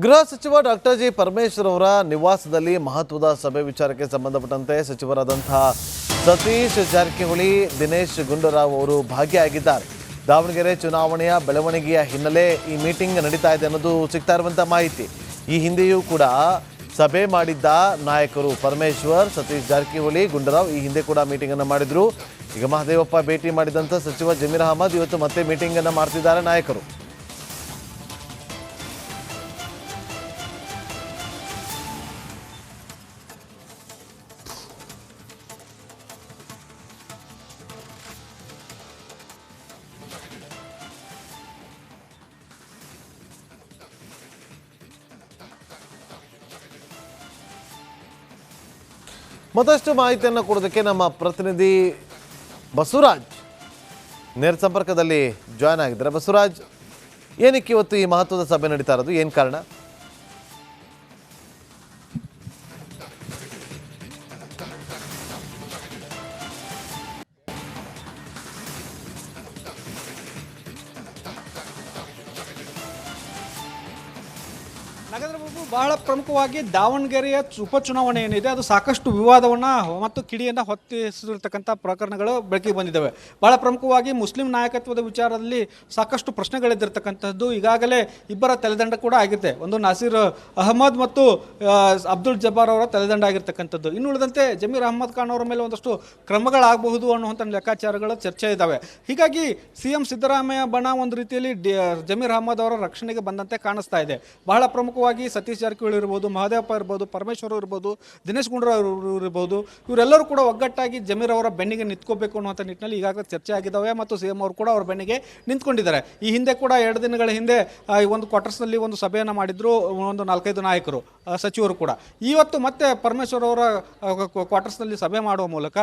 ಗೃಹ ಸಚಿವ doctor G Parameshwar ಅವರ ನಿವಾಸದಲ್ಲಿ ಮಹತ್ವದ ಸಭೆ ವಿಚಾರಕ್ಕೆ ಸಂಬಂಧಪಟ್ಟಂತೆ ಸಚಿವರಾದಂತಹ ಸತೀಶ್ ಜಾರಕಿಹೊಳಿ, ದಿನೇಶ್ ಗುಂಡೂರಾವ್ ಅವರು ಭಾಗಿಯಾಗಿದ್ದಾರೆ. ದಾವಣಗೆರೆ ಚುನಾವಣೆಯ ಬೆಳವಣಿಗೆಯ ಹಿನ್ನೆಲೆ ಈ ಮೀಟಿಂಗ್ ನಡೀತಾ ಇದೆ ಅನ್ನೋದು ಸಿಗ್ತಾ ಇರುವಂಥ ಮಾಹಿತಿ. ಈ ಹಿಂದೆಯೂ ಕೂಡ ಸಭೆ ಮಾಡಿದ್ದ ನಾಯಕರು ಪರಮೇಶ್ವರ್, ಸತೀಶ್ ಜಾರಕಿಹೊಳಿ, ಗುಂಡೂರಾವ್ ಈ ಹಿಂದೆ ಕೂಡ ಮೀಟಿಂಗ್ ಅನ್ನು ಮಾಡಿದ್ರು. ಈಗ ಮಹದೇವಪ್ಪ ಭೇಟಿ ಮಾಡಿದಂಥ ಸಚಿವ ಜಮೀರ್ ಅಹಮದ್ ಇವತ್ತು ಮತ್ತೆ ಮೀಟಿಂಗ್ ಅನ್ನು ಮಾಡ್ತಿದ್ದಾರೆ ನಾಯಕರು. ಮತ್ತಷ್ಟು ಮಾಹಿತಿಯನ್ನು ಕೊಡೋದಕ್ಕೆ ನಮ್ಮ ಪ್ರತಿನಿಧಿ ಬಸವರಾಜ್ ನೇರ ಸಂಪರ್ಕದಲ್ಲಿ ಜಾಯ್ನ್ ಆಗಿದ್ದಾರೆ. ಬಸವರಾಜ್, ಏನಕ್ಕೆ ಇವತ್ತು ಈ ಮಹತ್ವದ ಸಭೆ ನಡೀತಾ ಇರೋದು, ಏನು ಕಾರಣ? ನಗರಬಾಬು, ಬಹಳ ಪ್ರಮುಖವಾಗಿ ದಾವಣಗೆರೆಯ ಉಪಚುನಾವಣೆ ಏನಿದೆ ಅದು ಸಾಕಷ್ಟು ವಿವಾದವನ್ನು ಮತ್ತು ಕಿಡಿಯನ್ನು ಹೊತ್ತಿಸಿರ್ತಕ್ಕಂಥ ಪ್ರಕರಣಗಳು ಬೆಳಕಿಗೆ ಬಂದಿದ್ದಾವೆ. ಬಹಳ ಪ್ರಮುಖವಾಗಿ ಮುಸ್ಲಿಂ ನಾಯಕತ್ವದ ವಿಚಾರದಲ್ಲಿ ಸಾಕಷ್ಟು ಪ್ರಶ್ನೆಗಳಿದ್ದಿರ್ತಕ್ಕಂಥದ್ದು. ಈಗಾಗಲೇ ಇಬ್ಬರ ತಲೆದಂಡ ಕೂಡ ಆಗಿದೆ. ಒಂದು ನಾಸೀರ್ ಅಹಮದ್ ಮತ್ತು ಅಬ್ದುಲ್ ಜಬ್ಬಾರ್ ಅವರ ತಲೆದಂಡ ಆಗಿರ್ತಕ್ಕಂಥದ್ದು. ಇನ್ನು ಉಳಿದಂತೆ ಜಮೀರ್ ಅಹಮದ್ ಖಾನ್ ಅವರ ಮೇಲೆ ಒಂದಷ್ಟು ಕ್ರಮಗಳಾಗಬಹುದು ಅನ್ನುವಂಥ ಲೆಕ್ಕಾಚಾರಗಳು ಚರ್ಚೆ ಇದ್ದಾವೆ. ಹೀಗಾಗಿ CM ಸಿದ್ದರಾಮಯ್ಯ ಬಣ ಒಂದು ರೀತಿಯಲ್ಲಿ ಜಮೀರ್ ಅಹಮದ್ ಅವರ ರಕ್ಷಣೆಗೆ ಬಂದಂತೆ ಕಾಣಿಸ್ತಾ ಇದೆ. ಬಹಳ ಪ್ರಮುಖವಾಗಿ ಸತೀಶ್ ಜಾರಕಿಹೊಳಿ ಇರ್ಬೋದು, ಮಹದೇವಪ್ಪ ಇರ್ಬೋದು, ಪರಮೇಶ್ವರ್ ಇರ್ಬೋದು, ದಿನೇಶ್ ಗುಂಡೂರಾವ್ ಇರ್ಬೋದು, ಇವರೆಲ್ಲರೂ ಕೂಡ ಒಗ್ಗಟ್ಟಾಗಿ ಜಮೀರ್ ಅವರ ಬೆನ್ನಿಗೆ ನಿಂತ್ಕೋಬೇಕು ಅನ್ನುವಂಥ ನಿಟ್ಟಿನಲ್ಲಿ ಈಗಾಗಲೇ ಚರ್ಚೆ ಆಗಿದ್ದಾವೆ ಮತ್ತು CM ಅವರು ಕೂಡ ಅವರ ಬೆನ್ನಿಗೆ ನಿಂತ್ಕೊಂಡಿದ್ದಾರೆ. ಈ ಹಿಂದೆ ಕೂಡ 2 ದಿನಗಳ ಹಿಂದೆ ಒಂದು ಕ್ವಾರ್ಟರ್ಸ್ನಲ್ಲಿ ಒಂದು ಸಭೆಯನ್ನು ಮಾಡಿದ್ರು ಒಂದು 4-5 ನಾಯಕರು, ಸಚಿವರು ಕೂಡ. ಇವತ್ತು ಮತ್ತೆ ಪರಮೇಶ್ವರ್ ಅವರ ಕ್ವಾರ್ಟರ್ಸ್ನಲ್ಲಿ ಸಭೆ ಮಾಡುವ ಮೂಲಕ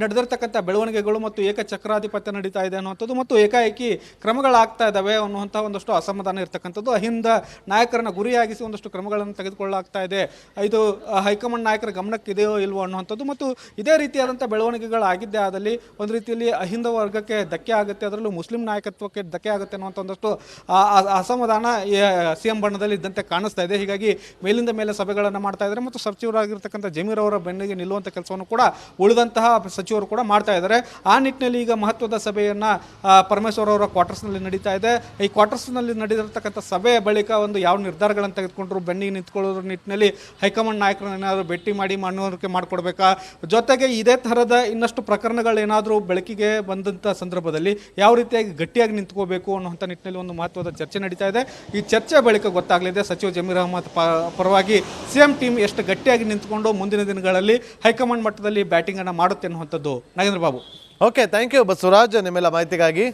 ನಡೆದಿರ್ತಕ್ಕಂಥ ಬೆಳವಣಿಗೆಗಳು ಮತ್ತು ಏಕಚಕ್ರಾಧಿಪತ್ಯ ನಡೀತಾ ಇದೆ ಅನ್ನುವಂಥದ್ದು ಮತ್ತು ಏಕಾಏಕಿ ಕ್ರಮಗಳಾಗ್ತಾ ಇದ್ದಾವೆ ಅನ್ನುವಂಥ ಒಂದಷ್ಟು ಅಸಮಾಧಾನ ಇರತಕ್ಕಂಥದ್ದು. ಅಹಿಂದ ನಾಯಕರನ್ನ ಗುರಿಯಾಗಿಸಿ ಒಂದಷ್ಟು ಕ್ರಮಗಳನ್ನು ತೆಗೆದುಕೊಳ್ಳಲಾಗ್ತಾ ಇದೆ. ಇದು ಹೈಕಮಾಂಡ್ ನಾಯಕರ ಗಮನಕ್ಕೆ ಇದೆಯೋ ಇಲ್ವೋ ಅನ್ನುವಂಥದ್ದು ಮತ್ತು ಇದೇ ರೀತಿಯಾದಂಥ ಬೆಳವಣಿಗೆಗಳಾಗಿದ್ದೇ ಆದಲ್ಲಿ ಒಂದು ರೀತಿಯಲ್ಲಿ ಅಹಿಂದ ವರ್ಗಕ್ಕೆ ಧಕ್ಕೆ ಆಗುತ್ತೆ, ಅದರಲ್ಲೂ ಮುಸ್ಲಿಂ ನಾಯಕತ್ವಕ್ಕೆ ಧಕ್ಕೆ ಆಗುತ್ತೆ ಅನ್ನುವಂಥ ಒಂದಷ್ಟು ಅಸಮಾಧಾನ CM ಬಣ್ಣದಲ್ಲಿ ಇದ್ದಂತೆ ಕಾಣಿಸ್ತಾ ಇದೆ. ಹೀಗಾಗಿ ಮೇಲಿಂದ ಮೇಲೆ ಸಭೆಗಳನ್ನು ಮಾಡ್ತಾ ಇದ್ದಾರೆ ಮತ್ತು ಸಚಿವರಾಗಿರ್ತಕ್ಕಂಥ ಜಮೀರ್ ಅವರ ಬೆನ್ನಿಗೆ ನಿಲ್ಲುವಂಥ ಕೆಲಸವನ್ನು ಕೂಡ ಉಳಿದಂತಹ ಸಚಿವರು ಕೂಡ ಮಾಡ್ತಾ ಇದ್ದಾರೆ. ಆ ನಿಟ್ಟಿನಲ್ಲಿ ಈಗ ಮಹತ್ವದ ಸಭೆಯನ್ನು ಪರಮೇಶ್ವರ್ ಅವರ ಕ್ವಾರ್ಟರ್ಸ್ನಲ್ಲಿ ನಡೀತಾ ಇದೆ. ಈ ಕ್ವಾರ್ಟರ್ಸ್ನಲ್ಲಿ ನಡೆದಿರ್ತಕ್ಕಂಥ ಸಭೆ ಬಳಿಕ ಒಂದು ಯಾವ ನಿರ್ಧಾರಗಳನ್ನು ತೆಗೆದುಕೊಂಡ್ರು, ಬೆನ್ನಿಗೆ ನಿಂತ್ಕೊಳ್ಳೋದ್ರ ನಿಟ್ಟಿನಲ್ಲಿ ಹೈಕಮಾಂಡ್ ನಾಯಕರನ್ನ ಏನಾದರೂ ಭೇಟಿ ಮಾಡಿ ಮನವರಿಕೆ ಮಾಡಿಕೊಡ್ಬೇಕಾ, ಜೊತೆಗೆ ಇದೇ ಥರದ ಇನ್ನಷ್ಟು ಪ್ರಕರಣಗಳೇನಾದರೂ ಬೆಳಕಿಗೆ ಬಂದಂಥ ಸಂದರ್ಭದಲ್ಲಿ ಯಾವ ರೀತಿಯಾಗಿ ಗಟ್ಟಿಯಾಗಿ ನಿಂತ್ಕೋಬೇಕು ಅನ್ನುವಂಥ ನಿಟ್ಟಿನಲ್ಲಿ ಒಂದು ಮಹತ್ವದ ಚರ್ಚೆ ನಡೀತಾ ಇದೆ. ಈ ಚರ್ಚೆ ಬಳಿಕ ಗೊತ್ತಾಗಲಿದೆ ಸಚಿವ ಜಮೀರ್ ಅಹಮದ್ ಪರವಾಗಿ CM ಟೀಮ್ ಎಷ್ಟು ಗಟ್ಟಿಯಾಗಿ ನಿಂತ್ಕೊಂಡು ಮುಂದಿನ ದಿನಗಳಲ್ಲಿ ಹೈಕಮಾಂಡ್ ಮಟ್ಟದಲ್ಲಿ ಬ್ಯಾಟಿಂಗನ್ನು ಮಾಡುತ್ತೆ ಅನ್ನುವಂಥದ್ದು. Nagendra Babu. Okay, thank you Basavaraj ನಿಮ್ಮೆಲ್ಲ ಮಾಹಿತಿಗಾಗಿ.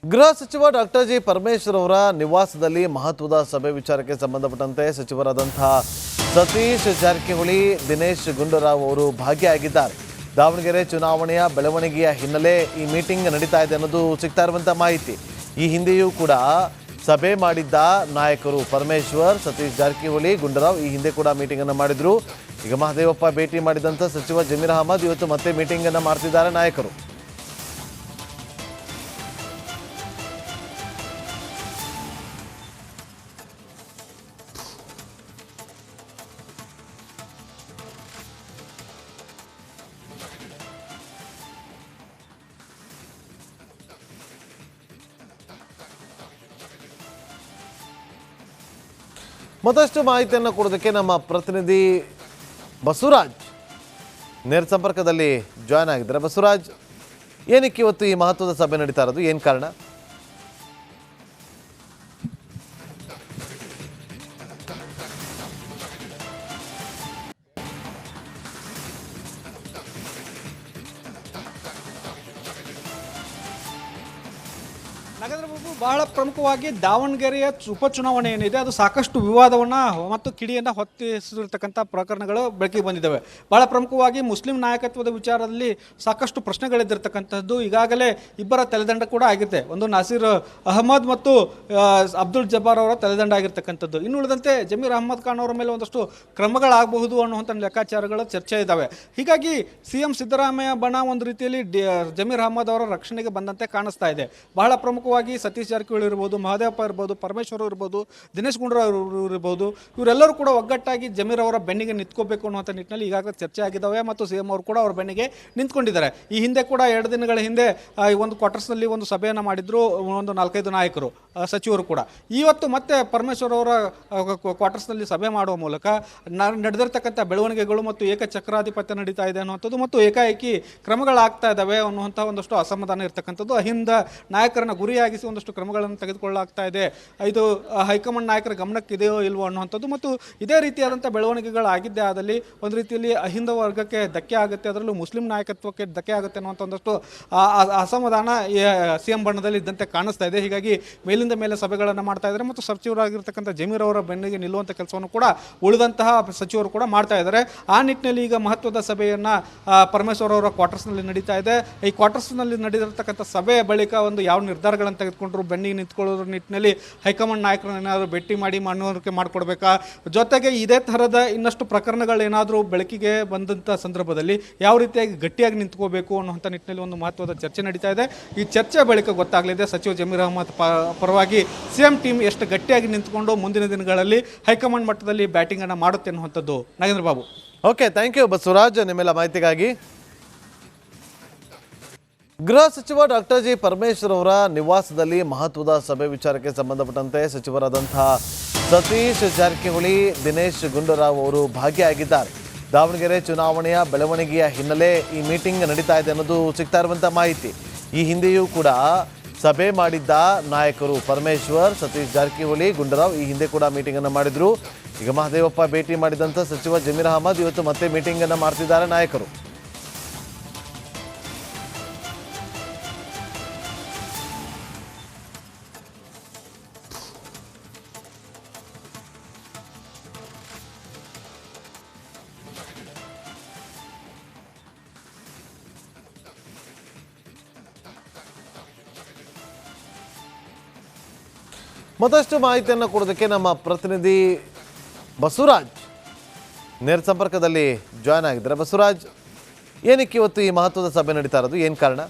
ಗೃಹ ಸಚಿವ ಡಾಕ್ಟರ್ ಜಿ ಪರಮೇಶ್ವರ್ ಅವರ ನಿವಾಸದಲ್ಲಿ ಮಹತ್ವದ ಸಭೆ ವಿಚಾರಕ್ಕೆ ಸಂಬಂಧಪಟ್ಟಂತೆ ಸಚಿವರಾದಂತಹ ಸತೀಶ್ ಜಾರಕಿಹೊಳಿ, ದಿನೇಶ್ ಗುಂಡೂರಾವ್ ಅವರು ಭಾಗಿಯಾಗಿದ್ದಾರೆ. ದಾವಣಗೆರೆ ಚುನಾವಣೆಯ ಬೆಳವಣಿಗೆಯ ಹಿನ್ನೆಲೆ ಈ ಮೀಟಿಂಗ್ ನಡೀತಾ ಇದೆ ಅನ್ನೋದು ಸಿಗ್ತಾ ಇರುವಂಥ ಮಾಹಿತಿ. ಈ ಹಿಂದೆಯೂ ಕೂಡ ಸಭೆ ಮಾಡಿದ್ದ ನಾಯಕರು ಪರಮೇಶ್ವರ್, ಸತೀಶ್ ಜಾರಕಿಹೊಳಿ, ಗುಂಡೂರಾವ್ ಈ ಹಿಂದೆ ಕೂಡ ಮೀಟಿಂಗ್ ಅನ್ನು ಮಾಡಿದ್ರು. ಈಗ ಮಹದೇವಪ್ಪ ಭೇಟಿ ಮಾಡಿದಂಥ ಸಚಿವ ಜಮೀರ್ ಅಹಮದ್ ಇವತ್ತು ಮತ್ತೆ ಮೀಟಿಂಗ್ ಅನ್ನು ಮಾಡ್ತಿದ್ದಾರೆ ನಾಯಕರು. ಮತ್ತಷ್ಟು ಮಾಹಿತಿಯನ್ನು ಕೊಡೋದಕ್ಕೆ ನಮ್ಮ ಪ್ರತಿನಿಧಿ ಬಸವರಾಜ್ ನೇರ ಸಂಪರ್ಕದಲ್ಲಿ ಜಾಯ್ನ್ ಆಗಿದ್ದಾರೆ. ಬಸವರಾಜ್, ಏನಕ್ಕೆ ಇವತ್ತು ಈ ಮಹತ್ವದ ಸಭೆ ನಡೀತಾ ಇರೋದು, ಏನು ಕಾರಣ? ನಗರಬಾಬು, ಬಹಳ ಪ್ರಮುಖವಾಗಿ ದಾವಣಗೆರೆಯ ಉಪಚುನಾವಣೆ ಏನಿದೆ ಅದು ಸಾಕಷ್ಟು ವಿವಾದವನ್ನು ಮತ್ತು ಕಿಡಿಯನ್ನು ಹೊತ್ತಿಸಿರ್ತಕ್ಕಂಥ ಪ್ರಕರಣಗಳು ಬೆಳಕಿಗೆ ಬಂದಿದ್ದಾವೆ. ಬಹಳ ಪ್ರಮುಖವಾಗಿ ಮುಸ್ಲಿಂ ನಾಯಕತ್ವದ ವಿಚಾರದಲ್ಲಿ ಸಾಕಷ್ಟು ಪ್ರಶ್ನೆಗಳಿದ್ದಿರ್ತಕ್ಕಂಥದ್ದು. ಈಗಾಗಲೇ ಇಬ್ಬರ ತಲೆದಂಡ ಕೂಡ ಆಗಿದೆ. ಒಂದು ನಾಸೀರ್ ಅಹಮದ್ ಮತ್ತು ಅಬ್ದುಲ್ ಜಬ್ಬಾರ್ ಅವರ ತಲೆದಂಡ ಆಗಿರ್ತಕ್ಕಂಥದ್ದು. ಇನ್ನು ಉಳಿದಂತೆ ಜಮೀರ್ ಅಹಮದ್ ಖಾನ್ ಅವರ ಮೇಲೆ ಒಂದಷ್ಟು ಕ್ರಮಗಳಾಗಬಹುದು ಅನ್ನುವಂಥ ಲೆಕ್ಕಾಚಾರಗಳು ಚರ್ಚೆ ಇದ್ದಾವೆ. ಹೀಗಾಗಿ CM ಸಿದ್ದರಾಮಯ್ಯ ಬಣ ಒಂದು ರೀತಿಯಲ್ಲಿ ಜಮೀರ್ ಅಹಮದ್ ಅವರ ರಕ್ಷಣೆಗೆ ಬಂದಂತೆ ಕಾಣಿಸ್ತಾ ಇದೆ. ಬಹಳ ಪ್ರಮುಖವಾಗಿ ಪ್ರಮುಖವಾಗಿ ಸತೀಶ್ ಜಾರಕಿಹೊಳಿ ಇರ್ಬೋದು, ಮಹದೇವಪ್ಪ ಇರ್ಬೋದು, ಪರಮೇಶ್ವರ್ ಇರ್ಬೋದು, ದಿನೇಶ್ ಗುಂಡೂರಾವ್ ಇರ್ಬೋದು, ಇವರೆಲ್ಲರೂ ಕೂಡ ಒಗ್ಗಟ್ಟಾಗಿ ಜಮೀರ್ ಅವರ ಬೆನ್ನಿಗೆ ನಿಂತ್ಕೋಬೇಕು ಅನ್ನುವಂಥ ನಿಟ್ಟಿನಲ್ಲಿ ಈಗಾಗಲೇ ಚರ್ಚೆ ಆಗಿದ್ದಾವೆ ಮತ್ತು ಸಿಎಂ ಅವರು ಕೂಡ ಅವರ ಬೆನ್ನಿಗೆ ನಿಂತ್ಕೊಂಡಿದ್ದಾರೆ. ಈ ಹಿಂದೆ ಕೂಡ 2 ದಿನಗಳ ಹಿಂದೆ ಈ ಒಂದು ಕ್ವಾರ್ಟರ್ಸ್ನಲ್ಲಿ ಒಂದು ಸಭೆಯನ್ನು ಮಾಡಿದ್ರು ಒಂದು 4-5 ನಾಯಕರು, ಸಚಿವರು ಕೂಡ. ಇವತ್ತು ಮತ್ತೆ ಪರಮೇಶ್ವರ್ ಅವರ ಕ್ವಾರ್ಟರ್ಸ್ನಲ್ಲಿ ಸಭೆ ಮಾಡುವ ಮೂಲಕ ನಡೆದಿರ್ತಕ್ಕಂಥ ಬೆಳವಣಿಗೆಗಳು ಮತ್ತು ಏಕಚಕ್ರಾಧಿಪತ್ಯ ನಡೀತಾ ಇದೆ ಅನ್ನುವಂಥದ್ದು ಮತ್ತು ಏಕಾಏಕಿ ಕ್ರಮಗಳಾಗ್ತಾ ಇದ್ದಾವೆ ಅನ್ನುವಂಥ ಒಂದಷ್ಟು ಅಸಮಾಧಾನ ಇರತಕ್ಕಂಥದ್ದು. ಅಹಿಂದ ನಾಯಕರನ್ನ ಗುರಿಯಾಗಿಸಿ ಒಂದಷ್ಟು ಕ್ರಮಗಳನ್ನು ತೆಗೆದುಕೊಳ್ಳಲಾಗ್ತಾ ಇದೆ. ಇದು ಹೈಕಮಾಂಡ್ ನಾಯಕರ ಗಮನಕ್ಕೆ ಇದೆಯೋ ಇಲ್ವೋ ಅನ್ನುವಂಥದ್ದು ಮತ್ತು ಇದೇ ರೀತಿಯಾದಂಥ ಬೆಳವಣಿಗೆಗಳಾಗಿದ್ದೇ ಆದಲ್ಲಿ ಒಂದು ರೀತಿಯಲ್ಲಿ ಅಹಿಂದ ವರ್ಗಕ್ಕೆ ಧಕ್ಕೆ ಆಗುತ್ತೆ, ಅದರಲ್ಲೂ ಮುಸ್ಲಿಂ ನಾಯಕತ್ವಕ್ಕೆ ಧಕ್ಕೆ ಆಗುತ್ತೆ ಅನ್ನುವಂಥ ಒಂದಷ್ಟು ಅಸಮಾಧಾನ ಸಿಎಂ ಬಣ್ಣದಲ್ಲಿ ಇದ್ದಂತೆ ಕಾಣಿಸ್ತಾ ಇದೆ. ಹೀಗಾಗಿ ಮೇಲಿಂದ ಮೇಲೆ ಸಭೆಗಳನ್ನು ಮಾಡ್ತಾ ಇದ್ದಾರೆ ಮತ್ತು ಸಚಿವರಾಗಿರ್ತಕ್ಕಂಥ ಜಮೀರ್ ಅವರ ಬೆನ್ನಿಗೆ ನಿಲ್ಲುವಂಥ ಕೆಲಸವನ್ನು ಕೂಡ ಉಳಿದಂತಹ ಸಚಿವರು ಕೂಡ ಮಾಡ್ತಾ ಇದ್ದಾರೆ. ಆ ನಿಟ್ಟಿನಲ್ಲಿ ಈಗ ಮಹತ್ವದ ಸಭೆಯನ್ನು ಪರಮೇಶ್ವರ್ ಅವರ ಕ್ವಾರ್ಟರ್ಸ್ನಲ್ಲಿ ನಡೀತಾ ಇದೆ. ಈ ಕ್ವಾರ್ಟರ್ಸ್ನಲ್ಲಿ ನಡೆದಿರ್ತಕ್ಕಂಥ ಸಭೆಯ ಬಳಿಕ ಒಂದು ಯಾವ ನಿರ್ಧಾರಗಳನ್ನು ತೆಗೆದುಕೊಂಡ್ರು ಬೆನ್ನಿಗೆ ನಿಂತ್ಕೊಳ್ಳೋದ್ರ ನಿಟ್ಟಿನಲ್ಲಿ ಹೈಕಮಾಂಡ್ ನಾಯಕರನ್ನ ಏನಾದರೂ ಭೇಟಿ ಮಾಡಿ ಮನವರಿಕೆ ಮಾಡಿಕೊಡ್ಬೇಕಾ, ಜೊತೆಗೆ ಇದೇ ಥರದ ಇನ್ನಷ್ಟು ಪ್ರಕರಣಗಳೇನಾದರೂ ಬೆಳಕಿಗೆ ಬಂದಂಥ ಸಂದರ್ಭದಲ್ಲಿ ಯಾವ ರೀತಿಯಾಗಿ ಗಟ್ಟಿಯಾಗಿ ನಿಂತ್ಕೋಬೇಕು ಅನ್ನುವಂಥ ನಿಟ್ಟಿನಲ್ಲಿ ಒಂದು ಮಹತ್ವದ ಚರ್ಚೆ ನಡೀತಾ ಇದೆ. ಈ ಚರ್ಚೆ ಬಳಿಕ ಗೊತ್ತಾಗಲಿದೆ ಸಚಿವ ಜಮೀರ್ ಅಹಮದ್ ಪರವಾಗಿ ಸಿಎಂ ಟೀಮ್ ಎಷ್ಟು ಗಟ್ಟಿಯಾಗಿ ನಿಂತ್ಕೊಂಡು ಮುಂದಿನ ದಿನಗಳಲ್ಲಿ ಹೈಕಮಾಂಡ್ ಮಟ್ಟದಲ್ಲಿ ಬ್ಯಾಟಿಂಗ್ ಅನ್ನು ಮಾಡುತ್ತೆ ಅನ್ನುವಂಥದ್ದು. Nagendra Babu. Okay, thank you Basavaraj ನಿಮ್ಮೆಲ್ಲ ಮಾಹಿತಿಗಾಗಿ. ಗೃಹ ಸಚಿವ ಡಾಕ್ಟರ್ ಜಿ ಪರಮೇಶ್ವರ್ ಅವರ ನಿವಾಸದಲ್ಲಿ ಮಹತ್ವದ ಸಭೆ ವಿಚಾರಕ್ಕೆ ಸಂಬಂಧಪಟ್ಟಂತೆ ಸಚಿವರಾದಂತಹ ಸತೀಶ್ ಜಾರಕಿಹೊಳಿ, ದಿನೇಶ್ ಗುಂಡೂರಾವ್ ಅವರು ಭಾಗಿಯಾಗಿದ್ದಾರೆ. ದಾವಣಗೆರೆ ಚುನಾವಣೆಯ ಬೆಳವಣಿಗೆಯ ಹಿನ್ನೆಲೆ ಈ ಮೀಟಿಂಗ್ ನಡೀತಾ ಇದೆ ಅನ್ನೋದು ಸಿಗ್ತಾ ಇರುವಂಥ ಮಾಹಿತಿ. ಈ ಹಿಂದೆಯೂ ಕೂಡ ಸಭೆ ಮಾಡಿದ್ದ ನಾಯಕರು ಪರಮೇಶ್ವರ್, ಸತೀಶ್ ಜಾರಕಿಹೊಳಿ, ಗುಂಡೂರಾವ್ ಈ ಹಿಂದೆ ಕೂಡ ಮೀಟಿಂಗನ್ನು ಮಾಡಿದ್ರು. ಈಗ ಮಹದೇವಪ್ಪ ಭೇಟಿ ಮಾಡಿದಂಥ ಸಚಿವ ಜಮೀರ್ ಅಹಮದ್ ಇವತ್ತು ಮತ್ತೆ ಮೀಟಿಂಗನ್ನು ಮಾಡ್ತಿದ್ದಾರೆ ನಾಯಕರು. ಮತ್ತಷ್ಟು ಮಾಹಿತಿಯನ್ನು ಕೊಡೋದಕ್ಕೆ ನಮ್ಮ ಪ್ರತಿನಿಧಿ ಬಸವರಾಜ್ ನೇರ ಸಂಪರ್ಕದಲ್ಲಿ ಜಾಯ್ನ್ ಆಗಿದ್ದಾರೆ. ಬಸವರಾಜ್, ಏನಕ್ಕೆ ಇವತ್ತು ಈ ಮಹತ್ವದ ಸಭೆ ನಡೀತಾ ಇರೋದು, ಏನು ಕಾರಣ?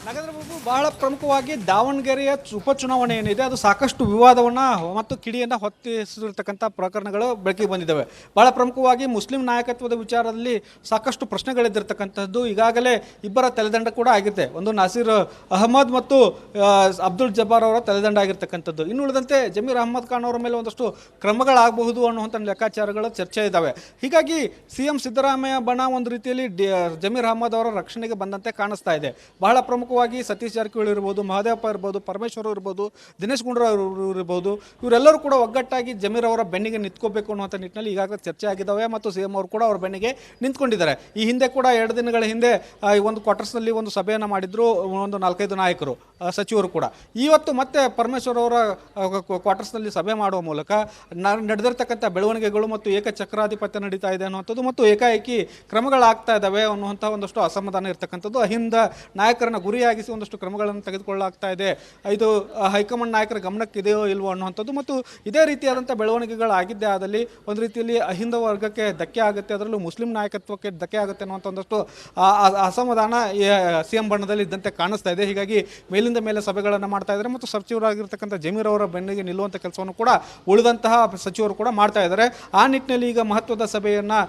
ನಗರ ಬಾಬು, ಬಹಳ ಪ್ರಮುಖವಾಗಿ ದಾವಣಗೆರೆಯ ಉಪಚುನಾವಣೆ ಏನಿದೆ ಅದು ಸಾಕಷ್ಟು ವಿವಾದವನ್ನು ಮತ್ತು ಕಿಡಿಯನ್ನು ಹೊತ್ತಿಸಿರ್ತಕ್ಕಂಥ ಪ್ರಕರಣಗಳು ಬೆಳಕಿಗೆ ಬಂದಿದ್ದಾವೆ. ಬಹಳ ಪ್ರಮುಖವಾಗಿ ಮುಸ್ಲಿಂ ನಾಯಕತ್ವದ ವಿಚಾರದಲ್ಲಿ ಸಾಕಷ್ಟು ಪ್ರಶ್ನೆಗಳಿದ್ದಿರ್ತಕ್ಕಂಥದ್ದು. ಈಗಾಗಲೇ ಇಬ್ಬರ ತಲೆದಂಡ ಕೂಡ ಆಗಿದೆ. ಒಂದು ನಾಸೀರ್ ಅಹಮದ್ ಮತ್ತು ಅಬ್ದುಲ್ ಜಬ್ಬಾರ್ ಅವರ ತಲೆದಂಡ ಆಗಿರ್ತಕ್ಕಂಥದ್ದು. ಇನ್ನು ಉಳಿದಂತೆ ಜಮೀರ್ ಅಹಮದ್ ಖಾನ್ ಅವರ ಮೇಲೆ ಒಂದಷ್ಟು ಕ್ರಮಗಳಾಗಬಹುದು ಅನ್ನುವಂಥ ಲೆಕ್ಕಾಚಾರಗಳು ಚರ್ಚೆ ಇದ್ದಾವೆ. ಹೀಗಾಗಿ ಸಿಎಂ ಸಿದ್ದರಾಮಯ್ಯ ಬಣ ಒಂದು ರೀತಿಯಲ್ಲಿ ಜಮೀರ್ ಅಹಮದ್ ಅವರ ರಕ್ಷಣೆಗೆ ಬಂದಂತೆ ಕಾಣಿಸ್ತಾ ಇದೆ. ಬಹಳ ಪ್ರಮುಖವಾಗಿ ಸತೀಶ್ ಜಾರಕಿಹೊಳಿ ಇರ್ಬೋದು, ಮಹದೇವಪ್ಪ ಇರ್ಬೋದು, ಪರಮೇಶ್ವರ್ ಇರ್ಬೋದು, ದಿನೇಶ್ ಗುಂಡೂರಾವ್ ಇರ್ಬೋದು, ಇವರೆಲ್ಲರೂ ಕೂಡ ಒಗ್ಗಟ್ಟಾಗಿ ಜಮೀರ್ ಅವರ ಬೆನ್ನಿಗೆ ನಿಂತ್ಕೋಬೇಕು ಅನ್ನುವಂಥ ನಿಟ್ಟಿನಲ್ಲಿ ಈಗಾಗಲೇ ಚರ್ಚೆ ಆಗಿದ್ದಾವೆ ಮತ್ತು ಸಿಎಂ ಅವರು ಕೂಡ ಅವರ ಬೆನ್ನಿಗೆ ನಿಂತ್ಕೊಂಡಿದ್ದಾರೆ. ಈ ಹಿಂದೆ ಕೂಡ 2 ದಿನಗಳ ಹಿಂದೆ ಈ ಒಂದು ಕ್ವಾರ್ಟರ್ಸ್ನಲ್ಲಿ ಒಂದು ಸಭೆಯನ್ನು ಮಾಡಿದ್ರು ಒಂದು 4-5 ನಾಯಕರು, ಸಚಿವರು ಕೂಡ. ಇವತ್ತು ಮತ್ತೆ ಪರಮೇಶ್ವರ್ ಅವರ ಕ್ವಾರ್ಟರ್ಸ್ನಲ್ಲಿ ಸಭೆ ಮಾಡುವ ಮೂಲಕ ನಡೆದಿರ್ತಕ್ಕಂಥ ಬೆಳವಣಿಗೆಗಳು ಮತ್ತು ಏಕಚಕ್ರಾಧಿಪತ್ಯ ನಡೀತಾ ಇದೆ ಅನ್ನುವಂಥದ್ದು ಮತ್ತು ಏಕಾಏಕಿ ಕ್ರಮಗಳಾಗ್ತಾ ಇದ್ದಾವೆ ಅನ್ನುವಂಥ ಒಂದಷ್ಟು ಅಸಮಾಧಾನ ಇರತಕ್ಕಂಥದ್ದು. ಅಹಿಂದ ನಾಯಕರನ್ನ ಗುರಿಯಾಗಿಸಿ ಒಂದಷ್ಟು ಕ್ರಮಗಳನ್ನು ತೆಗೆದುಕೊಳ್ಳಲಾಗ್ತಾ ಇದೆ. ಇದು ಹೈಕಮಾಂಡ್ ನಾಯಕರ ಗಮನಕ್ಕೆ ಇದೆಯೋ ಇಲ್ವೋ ಅನ್ನುವಂಥದ್ದು ಮತ್ತು ಇದೇ ರೀತಿಯಾದಂಥ ಬೆಳವಣಿಗೆಗಳಾಗಿದ್ದೇ ಆದಲ್ಲಿ ಒಂದು ರೀತಿಯಲ್ಲಿ ಅಹಿಂದ ವರ್ಗಕ್ಕೆ ಧಕ್ಕೆ ಆಗುತ್ತೆ, ಅದರಲ್ಲೂ ಮುಸ್ಲಿಂ ನಾಯಕತ್ವಕ್ಕೆ ಧಕ್ಕೆ ಆಗುತ್ತೆ ಅನ್ನುವಂಥ ಒಂದಷ್ಟು ಅಸಮಾಧಾನ ಸಿಎಂ ಬಣ್ಣದಲ್ಲಿ ಇದ್ದಂತೆ ಕಾಣಿಸ್ತಾ ಇದೆ. ಹೀಗಾಗಿ ಮೇಲಿಂದ ಮೇಲೆ ಸಭೆಗಳನ್ನು ಮಾಡ್ತಾ ಇದ್ದಾರೆ ಮತ್ತು ಸಚಿವರಾಗಿರ್ತಕ್ಕಂಥ ಜಮೀರ್ ಅವರ ಬೆನ್ನಿಗೆ ನಿಲ್ಲುವಂಥ ಕೆಲಸವನ್ನು ಕೂಡ ಉಳಿದಂತಹ ಸಚಿವರು ಕೂಡ ಮಾಡ್ತಾ ಇದ್ದಾರೆ. ಆ ನಿಟ್ಟಿನಲ್ಲಿ ಈಗ ಮಹತ್ವದ ಸಭೆಯನ್ನು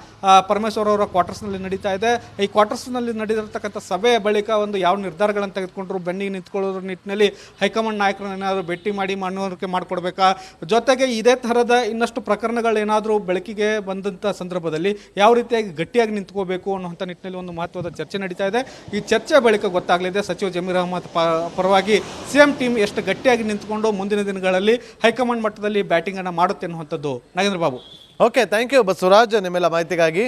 ಪರಮೇಶ್ವರ್ ಅವರ ಕ್ವಾರ್ಟರ್ಸ್ನಲ್ಲಿ ನಡೀತಾ ಇದೆ. ಈ ಕ್ವಾರ್ಟರ್ಸ್ನಲ್ಲಿ ನಡೆದಿರ್ತಕ್ಕಂಥ ಸಭೆಯ ಬಳಿಕ ಒಂದು ಯಾವ ನಿರ್ಧಾರಗಳನ್ನು ತೆಗೆದುಕೊಂಡ್ರು ಬೆನ್ನಿಗೆ ನಿಂತ್ಕೊಳ್ಳೋದ್ರ ನಿಟ್ಟಿನಲ್ಲಿ ಹೈಕಮಾಂಡ್ ನಾಯಕರನ್ನ ಏನಾದರೂ ಭೇಟಿ ಮಾಡಿ ಮನವರಿಕೆ ಮಾಡಿಕೊಡ್ಬೇಕಾ, ಜೊತೆಗೆ ಇದೇ ಥರದ ಇನ್ನಷ್ಟು ಪ್ರಕರಣಗಳೇನಾದರೂ ಬೆಳಕಿಗೆ ಬಂದಂಥ ಸಂದರ್ಭದಲ್ಲಿ ಯಾವ ರೀತಿಯಾಗಿ ಗಟ್ಟಿಯಾಗಿ ನಿಂತ್ಕೋಬೇಕು ಅನ್ನುವಂಥ ನಿಟ್ಟಿನಲ್ಲಿ ಒಂದು ಮಹತ್ವದ ಚರ್ಚೆ ನಡೀತಾ ಇದೆ. ಈ ಚರ್ಚೆ ಬಳಿಕ ಗೊತ್ತಾಗಲಿದೆ ಸಚಿವ ಜಮೀರ್ ಅಹಮದ್ ಪರವಾಗಿ ಸಿಎಂ ಟೀಮ್ ಎಷ್ಟು ಗಟ್ಟಿಯಾಗಿ ನಿಂತ್ಕೊಂಡು ಮುಂದಿನ ದಿನಗಳಲ್ಲಿ ಹೈಕಮಾಂಡ್ ಮಟ್ಟದಲ್ಲಿ ಬ್ಯಾಟಿಂಗ್ ಅನ್ನು ಮಾಡುತ್ತೆ ಅನ್ನುವಂಥದ್ದು. Nagendra Babu. Okay, thank you Basavaraj ನಿಮ್ಮೆಲ್ಲ ಮಾಹಿತಿಗಾಗಿ.